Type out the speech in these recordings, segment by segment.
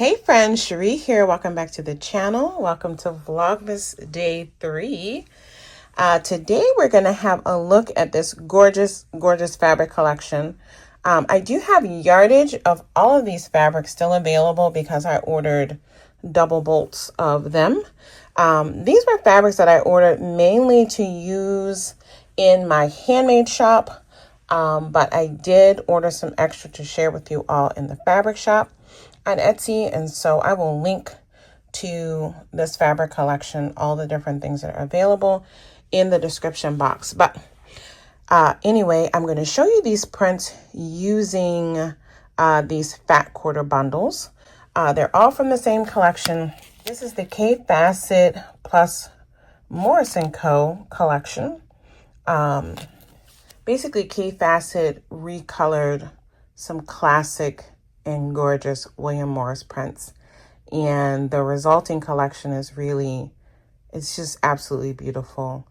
Hey friends, Cherie here. Welcome back to the channel. Welcome to Vlogmas Day 3. Today we're going to have a look at this gorgeous fabric collection. I do have yardage of all of these fabrics still available because I ordered double bolts of them. These were fabrics that I ordered mainly to use in my handmade shop, but I did order some extra to share with you all in the fabric shop on Etsy, and so I will link to this fabric collection, all the different things that are available in the description box. But anyway, I'm going to show you these prints using these fat quarter bundles. They're all from the same collection. This is the Kaffe Fassett plus Morris & Co. collection. Basically, Kaffe Fassett recolored some classic and gorgeous William Morris prints, and the resulting collection is it's just absolutely beautiful,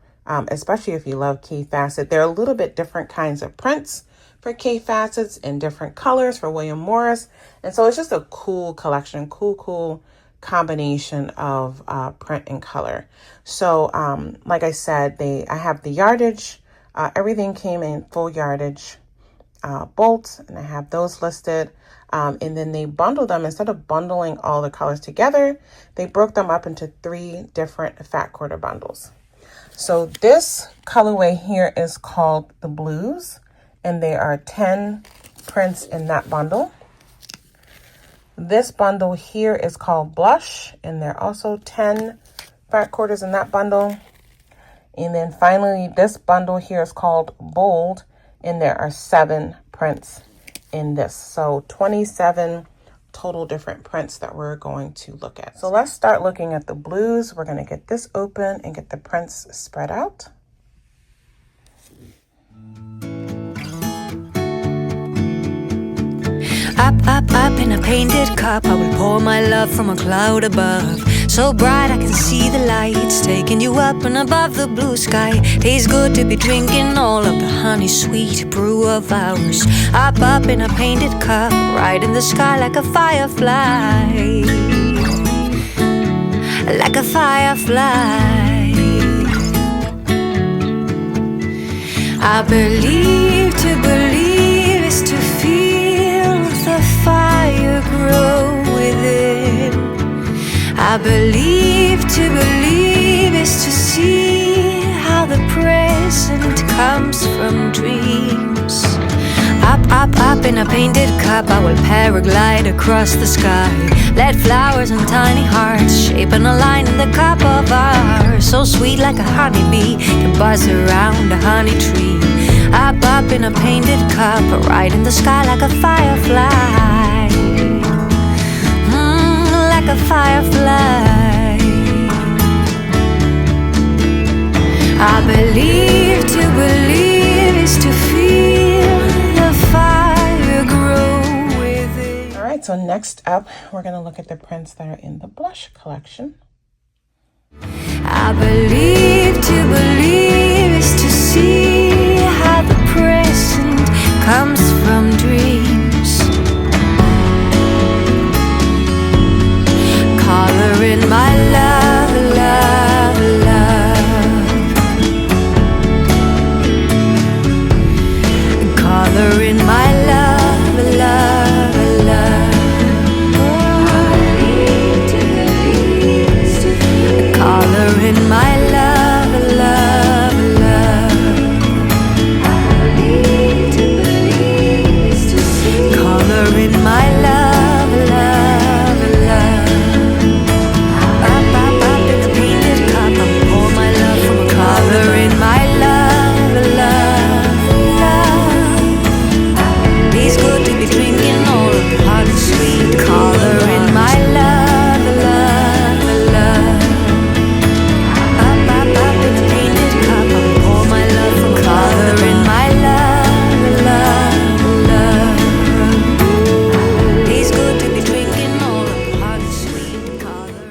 especially if you love Kaffe Fassett. There are a little bit different kinds of prints for Kaffe Fassett's in different colors for William Morris, and so it's just a cool collection, cool combination of print and color. So like I said, I have the yardage. Everything came in full yardage bolts, and I have those listed. And then they bundled them. Instead of bundling all the colors together, they broke them up into 3 different fat quarter bundles. So this colorway here is called the Blues, and there are 10 prints in that bundle. This bundle here is called Blush, and there are also 10 fat quarters in that bundle. And then finally, this bundle here is called Bold, and there are 7 prints in this. So 27 total different prints that we're going to look at. So let's start looking at the Blues. We're going to get this open and get the prints spread out. Up in a painted cup, I will pour my love from a cloud above. So bright I can see the lights, taking you up and above the blue sky. Tastes good to be drinking all of the honey sweet brew of ours. Up in a painted cup, right in the sky like a firefly. Like a firefly. I believe to believe is to feel the fire grow within. I believe to believe is to see how the present comes from dreams. Up in a painted cup, I will paraglide across the sky. Let flowers and tiny hearts shape and align in the cup of ours. So sweet like a honeybee can buzz around a honey tree. Up in a painted cup, right in the sky like a firefly. Like a firefly. I believe to believe is to feel the fire grow within. All right, so next up, we're going to look at the prints that are in the Blush collection. I believe to believe is to see how the present comes from dreams. Color in my love, love, love. Color in my love, love, love. Color in my love, love, love. Color in my love, love, love. Up in the painted cup, I pour my love from a color in my love, love, love. It's good to be drinking all of the hot and sweet. Color in my love, love, love. Up in the painted cup, I pour my love from a color in my love, love, love. It's good to be drinking all of the hot and sweet color.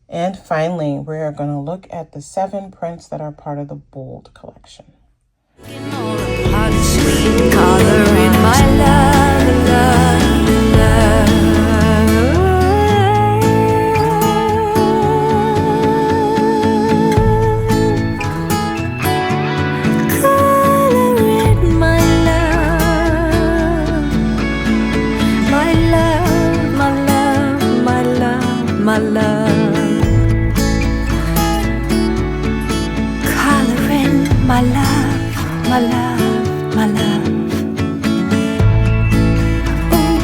And finally, we're going to look at the 7 prints that are part of the Bold collection. All of the hot and sweet color in my love, love, love. my love, my love, my love, my love. Coloring my love, my love, my love. Ooh,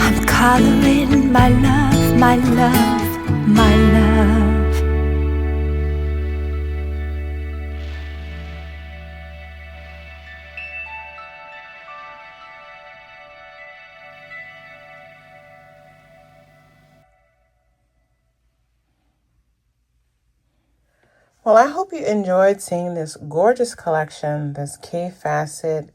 I'm coloring my love, my love, my love. Well, I hope you enjoyed seeing this gorgeous collection, this Kaffe Fassett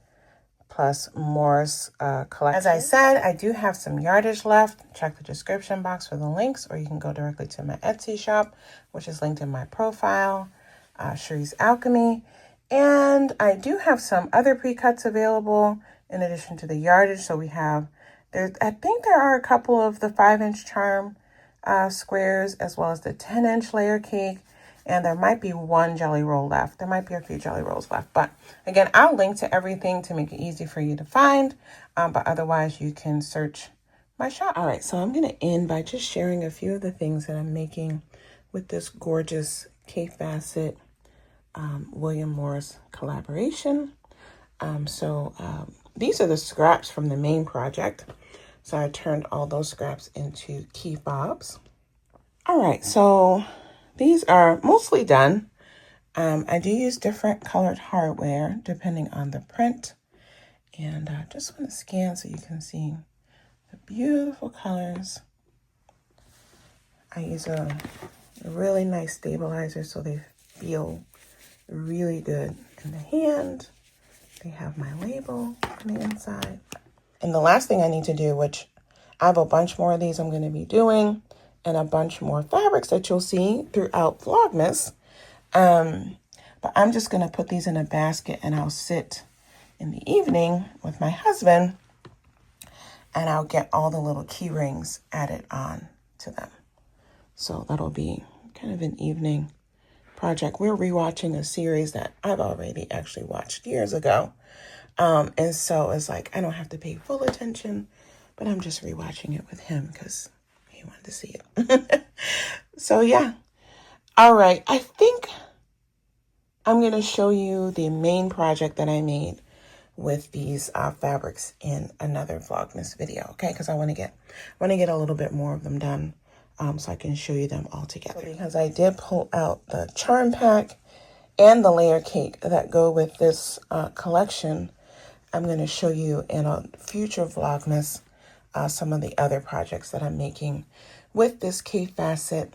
plus Morse collection. As I said, I do have some yardage left. Check the description box for the links, or you can go directly to my Etsy shop, which is linked in my profile, Cherie's Alchemy. And I do have some other pre-cuts available in addition to the yardage. So we have, I think there are a couple of the 5-inch charm squares, as well as the 10-inch layer cake. And there might be one jelly roll left. There might be a few jelly rolls left. But again, I'll link to everything to make it easy for you to find. But otherwise, you can search my shop. All right, so I'm going to end by just sharing a few of the things that I'm making with this gorgeous Kaffe Fassett William Morris collaboration. These are the scraps from the main project. So I turned all those scraps into key fobs. All right, so these are mostly done. I do use different colored hardware depending on the print. And I just want to scan so you can see the beautiful colors. I use a really nice stabilizer so they feel really good in the hand. They have my label on the inside. And the last thing I need to do, which I have a bunch more of these I'm going to be doing, and a bunch more fabrics that you'll see throughout Vlogmas. But I'm just going to put these in a basket, and I'll sit in the evening with my husband, and I'll get all the little key rings added on to them. So that'll be kind of an evening project. We're rewatching a series that I've already actually watched years ago. And so it's like, I don't have to pay full attention, but I'm just rewatching it with him because he wanted to see it. So yeah. All right. I think I'm going to show you the main project that I made with these fabrics in another Vlogmas video. Okay. Cause I want to get a little bit more of them done. So I can show you them all together, because I did pull out the charm pack and the layer cake that go with this collection. I'm going to show you in a future Vlogmas some of the other projects that I'm making with this Kaffe Fassett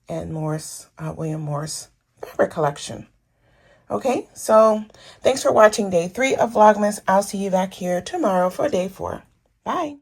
and William Morris fabric collection. Okay, so thanks for watching day 3 of Vlogmas. I'll see you back here tomorrow for day 4. Bye.